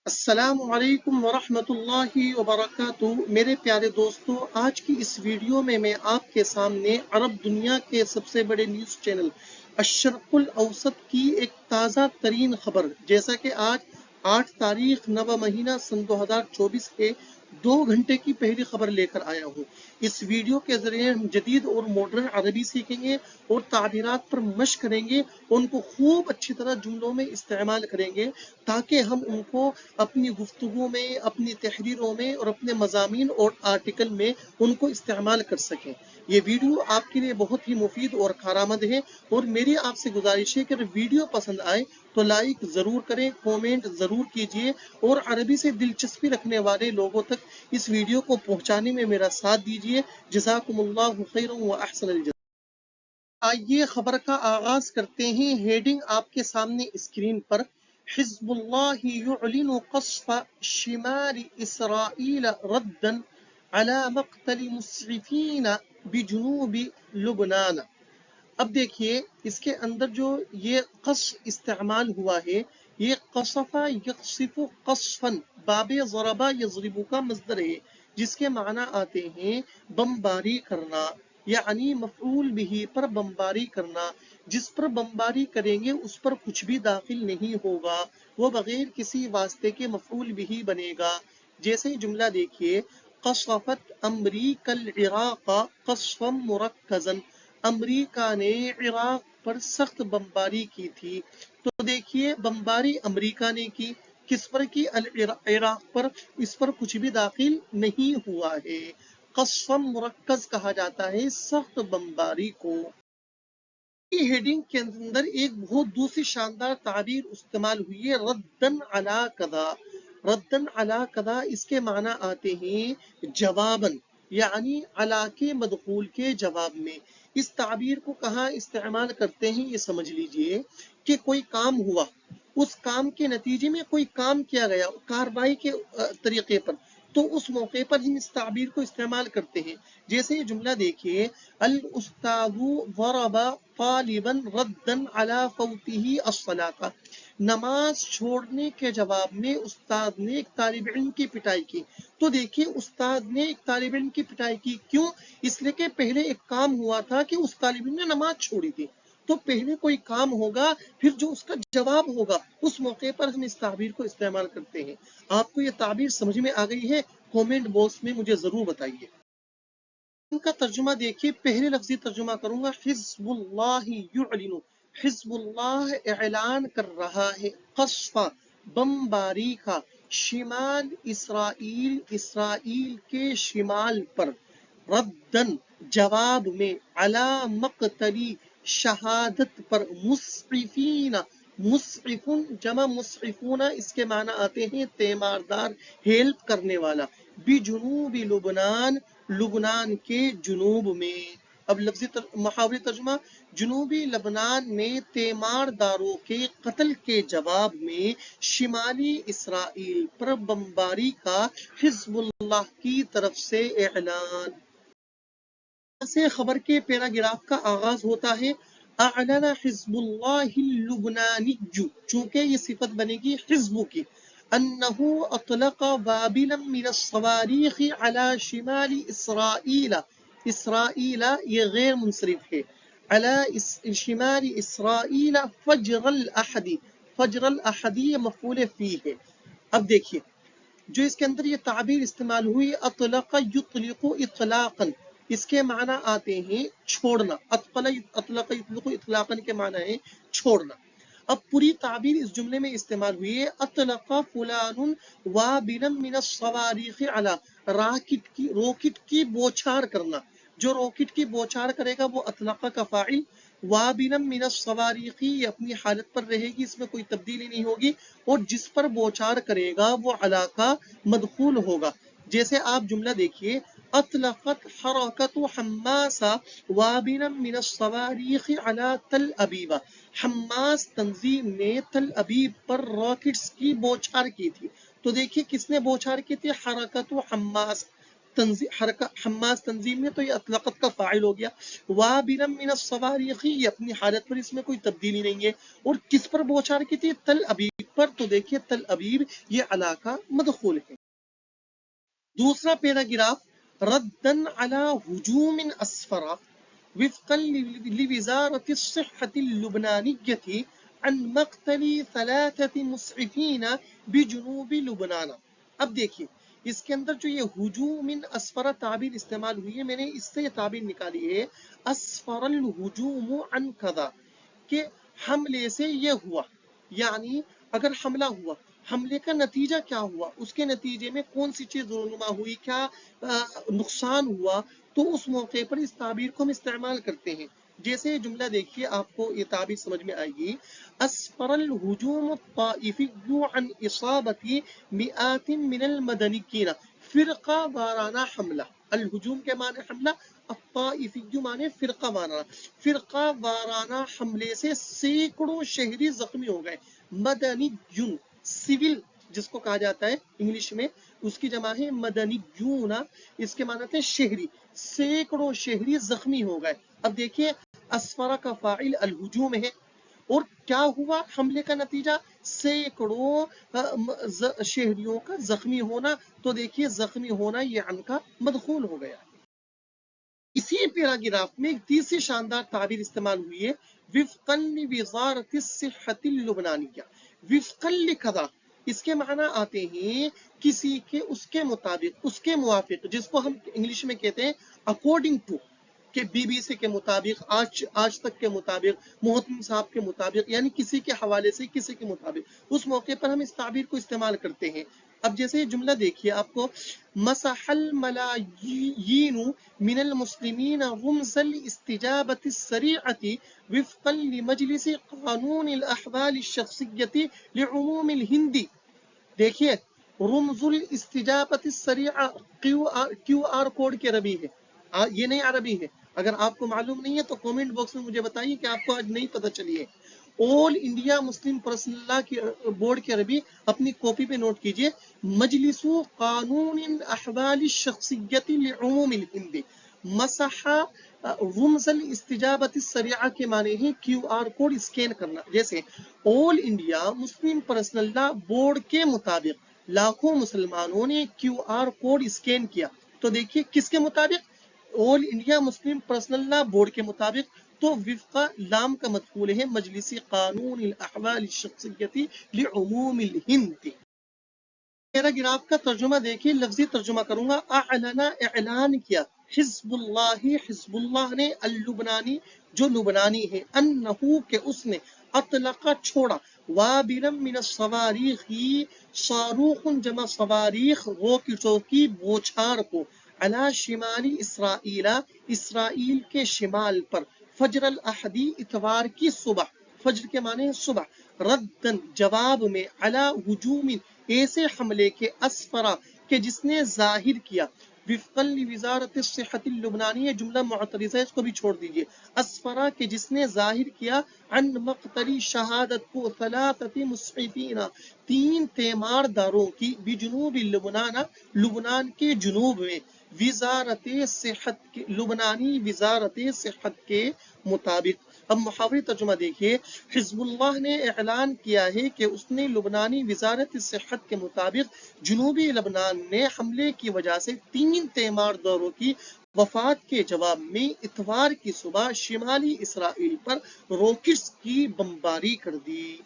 السلام علیکم ورحمۃ اللہ وبرکاتہ میرے پیارے دوستو، آج کی اس ویڈیو میں آپ کے سامنے عرب دنیا کے سب سے بڑے نیوز چینل الشرق الاوسط کی ایک تازہ ترین خبر، جیسا کہ آج 8 تاریخ نواں مہینہ سن 2024 کے 2 گھنٹے کی پہلی خبر لے کر آیا ہوں۔ اس ویڈیو کے ذریعے ہم جدید اور ماڈرن عربی سیکھیں گے اور تعبیرات پر مشق کریں گے، ان کو خوب اچھی طرح جملوں میں استعمال کریں گے تاکہ ہم ان کو اپنی گفتگو میں، اپنی تحریروں میں اور اپنے مضامین اور آرٹیکل میں ان کو استعمال کر سکیں۔ یہ ویڈیو آپ کے لیے بہت ہی مفید اور کارآمد ہے، اور میری آپ سے گزارش ہے کہ اگر ویڈیو پسند آئے تو لائک ضرور کریں، کومنٹ ضرور کیجئے اور عربی سے دلچسپی رکھنے والے لوگوں تک اس ویڈیو کو پہنچانے میں میرا ساتھ دیجئے۔ جزاکم اللہ خیر و احسن الجزاء۔ آئیے خبر کا آغاز کرتے ہیں۔ ہیڈنگ آپ کے سامنے اسکرین پر، حزب اللہ یعلن قصف شمال اسرائیل ردا على مقتل مسعفین بجنوب لبنان۔ اب دیکھیے اس کے اندر جو یہ قصف استعمال ہوا ہے، یہ قصف یقصف قصفا باب ضربا یضربو کا مصدر ہے، جس کے معنی آتے ہیں بمباری کرنا، یعنی مفعول بھی پر بمباری کرنا۔ جس پر بمباری کریں گے اس پر کچھ بھی داخل نہیں ہوگا، وہ بغیر کسی واسطے کے مفعول بھی بنے گا۔ جیسے جملہ دیکھیے، قصفت امریکا العراق قصفا مرکزا، امریکہ نے عراق پر سخت بمباری کی تھی۔ تو دیکھیے بمباری امریکہ نے کی، کس پر کی؟ عراق پر۔ اس پر کچھ بھی داخل نہیں ہوا ہے۔ قصف مرکز کہا جاتا ہے سخت بمباری کو۔ ہیڈنگ کے اندر ایک بہت دوسری شاندار تعبیر استعمال ہوئی ہے، ردن علی کذا۔ ردن علی کذا اس کے معنی آتے ہیں جواباً، یعنی علی کے مدخول کے جواب میں۔ اس تعبیر کو کہاں استعمال کرتے ہیں یہ سمجھ لیجئے کہ کوئی کام ہوا، اس کام کے نتیجے میں کوئی کام کیا گیا کارروائی کے طریقے پر، تو اس موقع پر ہم اس تعبیر کو استعمال کرتے ہیں۔ جیسے یہ جملہ دیکھیے، الاستاذ ضرب طالبا ردا على فوته الصلاة، نماز چھوڑنے کے جواب میں استاد نے ایک طالب علم کی پٹائی کی۔ تو دیکھیے استاد نے ایک طالب علم کی پٹائی کی، کیوں؟ اس لیے کہ پہلے ایک کام ہوا تھا کہ اس طالب علم نے نماز چھوڑی تھی، تو پہلے کوئی کام ہوگا پھر جو اس کا جواب ہوگا، اس موقع پر ہم اس تعبیر کو استعمال کرتے ہیں۔ آپ کو یہ تعبیر سمجھ میں آ گئی ہے؟ کومنٹ باکس میں مجھے ضرور بتائیے۔ ان کا ترجمہ دیکھیے، پہلے لفظی ترجمہ کروں گا، حزب اللہ یعلن، حزب اللہ اعلان کر رہا ہے، قصف بمباری کا، شمال اسرائیل، اسرائیل کے شمال پر، ردن جواب میں، علی مقتلی شہادت پر، مسعفین، مسعف جمع مسعفون، اس کے معنی آتے ہیں تیماردار، ہیلپ کرنے والا، بجنوب لبنان، لبنان کے جنوب میں۔ اب لفظی محاوری ترجمہ، جنوبی لبنان میں تیمار داروں کے قتل کے جواب میں شمالی اسرائیل پر بمباری کا حزب اللہ کی طرف سے اعلان۔ سے خبر کے پیراگراف کا آغاز ہوتا ہے، اعلن حزب اللہ اللبنانی، چونکہ یہ صفت بنے گی حزب کی، انہو اطلق وابلا من الصواریخ علی شمال اسرائیل، اسرائیل یہ غیر منصرف ہے، علی شمال اسرائیل فجر الاحد، فجر الاحد یہ مفعول فی ہے۔ اب دیکھیے جو اس کے اندر یہ تعبیر استعمال ہوئی، اطلق یطلق اطلاقا، اس کے معنی آتے ہیں چھوڑنا، اطلق یطلق اطلاقا کے معنی ہے چھوڑنا۔ اب پوری تعبیر اس جملے میں استعمال ہوئی ہے، اطلق فلان وابلا من الصواریخ علی، روکٹ کی بوچھار کرنا، جو روکٹ کی بوچھار کرے گا وہ اطلق کا فاعل، وابلا من الصواریخ یہ اپنی حالت پر رہے گی، اس میں کوئی تبدیلی نہیں ہوگی، اور جس پر بوچھار کرے گا وہ علی کا مدخول ہوگا۔ جیسے آپ جملہ دیکھیے، اطلقت حرکت حماس وابلا من الصواریخ علی تل ابیب، حماس تنظیم نے تل ابیب پر راکٹس کی بوچھار کی تھی۔ تو دیکھیے کس نے بوچھار کی تھی؟ حرکت حماس، حماس تنظیم میں تو یہ اطلقت کا فاعل ہو گیا. وابرم من الصواريخ یہ اپنی حالت پر اس میں کوئی تبدیلی نہیں ہے. اور کس پر بوچھار کی تھی؟ تل ابیب پر. تو دیکھیے تل ابیب یہ علاقہ مدخول ہے. دوسرا پیراگراف ردن علی ہجوم اسفرا وفقا لوزارة الصحة اللبنانية عن مقتل 3 مسعفين بجنوب لبنان. اب دیکھیے اس کے اندر جو یہ ہجوم اسفرا تعبیر استعمال ہوئی ہے، میں نے اس سے یہ تعبیر نکالی ہے اسفر الہجوم عن کذا، کہ حملے سے یہ ہوا. یعنی اگر حملہ ہوا، حملے کا نتیجہ کیا ہوا، اس کے نتیجے میں کون سی چیز رونما ہوئی، کیا نقصان ہوا، تو اس موقع پر اس تعبیر کو ہم استعمال کرتے ہیں. جیسے یہ جملہ دیکھیے آپ کو یہ تعبیر سمجھ میں آئے گی. اسفر الہجوم الطائفی عن اصابت مئات من المدنیین، فرقہ وارانہ حملہ. الہجوم کے معنی حملہ، الطائفی معنی فرقہ وارانہ. فرقہ وارانہ حملے سے سینکڑوں شہری زخمی ہو گئے. مدنی جن سول جس کو کہا جاتا ہے انگلش میں، اس کی جمع ہے مدنیون، اس کے معنی تھے شہری. سینکڑوں شہری زخمی ہو گئے. اب دیکھیے اسفرا کا فاعل الہجوم ہے، اور کیا ہوا حملے کا نتیجہ؟ سینکڑوں شہریوں کا زخمی ہونا. تو دیکھیے زخمی ہونا یہ عن کا مدخول ہو گیا. اسی پیراگراف میں ایک تیسری شاندار تعبیر استعمال ہوئی ہے وفقا لوزارة الصحة اللبنانية. وفقا لکذا اس کے معنی آتے ہیں کسی کے، اس کے مطابق، اس کے موافق، جس کو ہم انگلش میں کہتے ہیں اکارڈنگ ٹو، کہ بی بی سی کے مطابق، آج تک کے مطابق، محتم صاحب کے مطابق، یعنی کسی کے حوالے سے کسی کے مطابق. اس موقع پر ہم اس تعبیر کو استعمال کرتے ہیں. اب جیسے یہ جملہ دیکھیے آپ کو، مسح الملايين من المسلمين رمز الاستجابة السريعة وفقا لمجلس قانون الأحوال الشخصية لعموم الهند. دیکھیے رمز الاستجابة السريعة کیو آر کوڈ کے عربی ہے، یہ نہیں عربی ہے. اگر آپ کو معلوم نہیں ہے تو کومنٹ باکس میں مجھے بتائیے کہ آپ کو آج نہیں پتہ چلی ہے. آل انڈیا مسلم پرسنل لا کی بورڈ کی عربی اپنی کاپی پہ نوٹ کیجئے، مجلس قانون الاحوال الشخصیت لعموم الہند. مسح رمز الاستجابت السریعہ کے معنی ہے کیو آر کوڈ اسکین کرنا. جیسے آل انڈیا مسلم پرسنل لا بورڈ کے مطابق لاکھوں مسلمانوں نے کیو آر کوڈ اسکین کیا. تو دیکھیے کس کے مطابق؟ آل انڈیا مسلم پرسنل لا بورڈ کے مطابق. تو وفقہ لام کا مدخول ہے مجلس قانون الاحوال الشخصیتی لعموم الہند. پیراگراف کا ترجمہ دیکھیے، لفظی ترجمہ کروں گا. اعلنا اعلان کیا، حزب اللہ حزب اللہ نے، اللبنانی جو لبنانی ہے، انہو کہ اس نے، اطلق چھوڑا، وابرم من الصواریخ صاروخ جمع صواریخ روکی ٹوکی بوچھار کو، علی شمالی اسرائیل اسرائیل کے شمال پر، فجر الاحدی اتوار کی صبح، فجر کے معنی ہے صبح، ردن جواب میں، علی ہجوم ایسے حملے کے، اسفرا کہ جس نے ظاہر کیا، وفقا لوزارت الصحة اللبنانیہ جملہ معترضہ ہے، اس کو بھی چھوڑ دیجئے. اسفرا کہ جس نے ظاہر کیا، عن مقتل شہادت کو، 3 مسعفین 3 تیمار داروں کی، بجنوب لبنان لبنان کے جنوب میں، وزارت صحت لبنانی وزارت صحت کے مطابق. اب محاوری ترجمہ دیکھیے، حزب اللہ نے اعلان کیا ہے کہ اس نے لبنانی وزارت صحت کے مطابق جنوبی لبنان میں حملے کی وجہ سے 3 تیمار داروں کی وفات کے جواب میں اتوار کی صبح شمالی اسرائیل پر راکٹس کی بمباری کر دی.